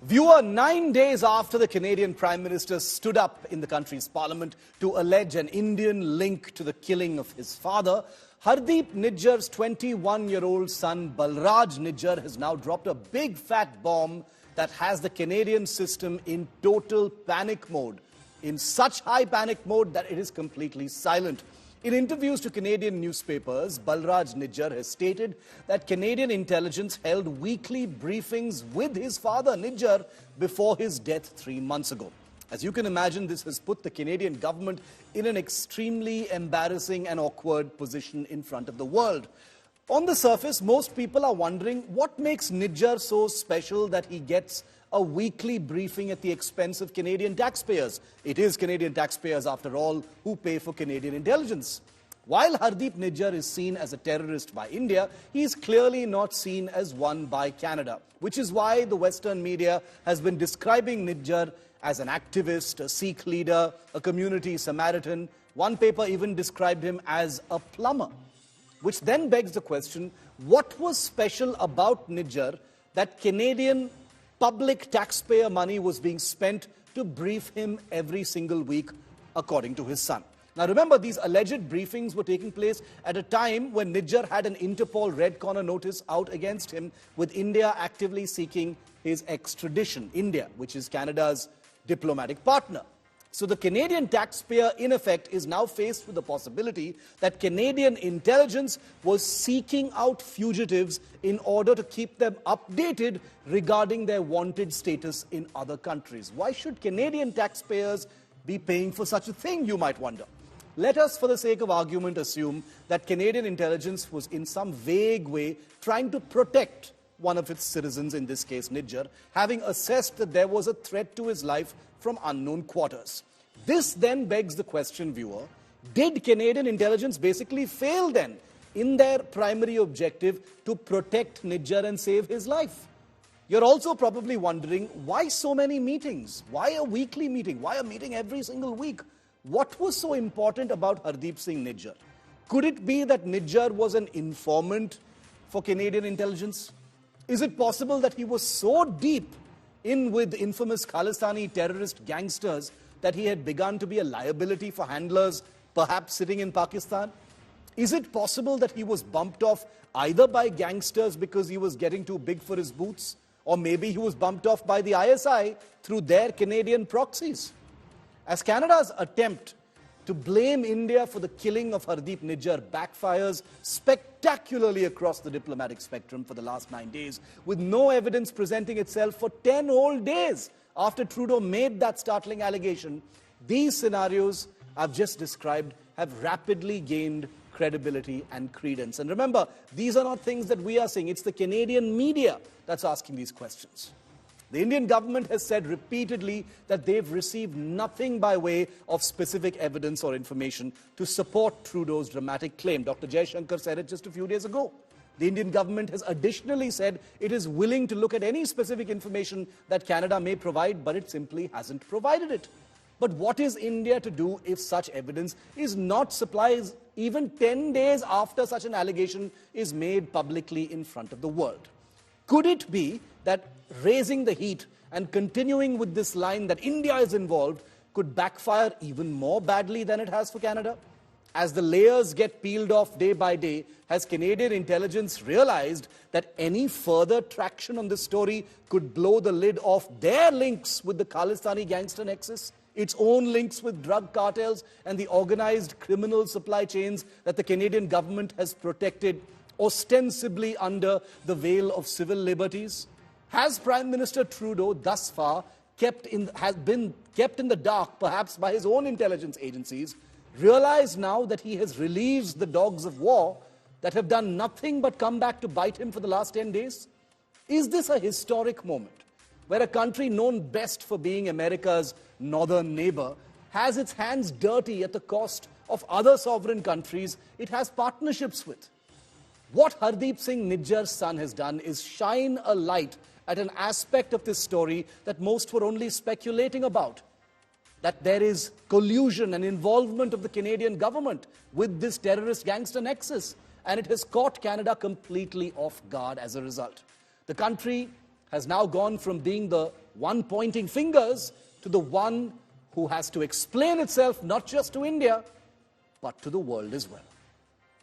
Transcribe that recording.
Viewer, 9 days after the Canadian Prime Minister stood up in the country's parliament to allege an Indian link to the killing of his father, Hardeep Nijjar's 21-year-old son Balraj Nijjar has now dropped a big fat bomb that has the Canadian system in total panic mode. In such high panic mode that it is completely silent. In interviews to Canadian newspapers, Balraj Nijjar has stated that Canadian intelligence held weekly briefings with his father, Nijjar, before his death 3 months ago. As you can imagine, this has put the Canadian government in an extremely embarrassing and awkward position in front of the world. On the surface, most people are wondering what makes Nijjar so special that he gets a weekly briefing at the expense of Canadian taxpayers. It is Canadian taxpayers, after all, who pay for Canadian intelligence. While Hardeep Nijjar is seen as a terrorist by India, he is clearly not seen as one by Canada, which is why the Western media has been describing Nijjar as an activist, a Sikh leader, a community Samaritan. One paper even described him as a plumber, which then begs the question, what was special about Nijjar that Canadian public taxpayer money was being spent to brief him every single week, according to his son? Now remember, these alleged briefings were taking place at a time when Nijjar had an Interpol Red Corner notice out against him, with India actively seeking his extradition. India, which is Canada's diplomatic partner. So the Canadian taxpayer, in effect, is now faced with the possibility that Canadian intelligence was seeking out fugitives in order to keep them updated regarding their wanted status in other countries. Why should Canadian taxpayers be paying for such a thing, you might wonder? Let us, for the sake of argument, assume that Canadian intelligence was in some vague way trying to protect one of its citizens, in this case Nijjar, having assessed that there was a threat to his life from unknown quarters. This then begs the question, viewer, did Canadian intelligence basically fail then in their primary objective to protect Nijjar and save his life? You're also probably wondering, why so many meetings? Why a weekly meeting? Why a meeting every single week? What was so important about Hardeep Singh Nijjar? Could it be that Nijjar was an informant for Canadian intelligence? Is it possible that he was so deep in with infamous Khalistani terrorist gangsters that he had begun to be a liability for handlers, perhaps sitting in Pakistan? Is it possible that he was bumped off either by gangsters because he was getting too big for his boots, or maybe he was bumped off by the ISI through their Canadian proxies? As Canada's attempt to blame India for the killing of Hardeep Nijjar backfires spectacularly across the diplomatic spectrum for the last 9 days, with no evidence presenting itself for 10 whole days after Trudeau made that startling allegation, these scenarios I've just described have rapidly gained credibility and credence. And remember, these are not things that we are saying. It's the Canadian media that's asking these questions. The Indian government has said repeatedly that they've received nothing by way of specific evidence or information to support Trudeau's dramatic claim. Dr. Jaishankar said it just a few days ago. The Indian government has additionally said it is willing to look at any specific information that Canada may provide, but it simply hasn't provided it. But what is India to do if such evidence is not supplied even 10 days after such an allegation is made publicly in front of the world? Could it be that raising the heat and continuing with this line that India is involved could backfire even more badly than it has for Canada? As the layers get peeled off day by day, has Canadian intelligence realized that any further traction on this story could blow the lid off their links with the Khalistani gangster nexus, its own links with drug cartels and the organized criminal supply chains that the Canadian government has protected ostensibly under the veil of civil liberties? Has Prime Minister Trudeau thus far has been kept in the dark, perhaps by his own intelligence agencies, realized now that he has released the dogs of war that have done nothing but come back to bite him for the last 10 days? Is this a historic moment where a country known best for being America's northern neighbor has its hands dirty at the cost of other sovereign countries it has partnerships with? What Hardeep Singh Nijjar's son has done is shine a light at an aspect of this story that most were only speculating about. That there is collusion and involvement of the Canadian government with this terrorist gangster nexus. And it has caught Canada completely off guard as a result. The country has now gone from being the one pointing fingers to the one who has to explain itself not just to India, but to the world as well.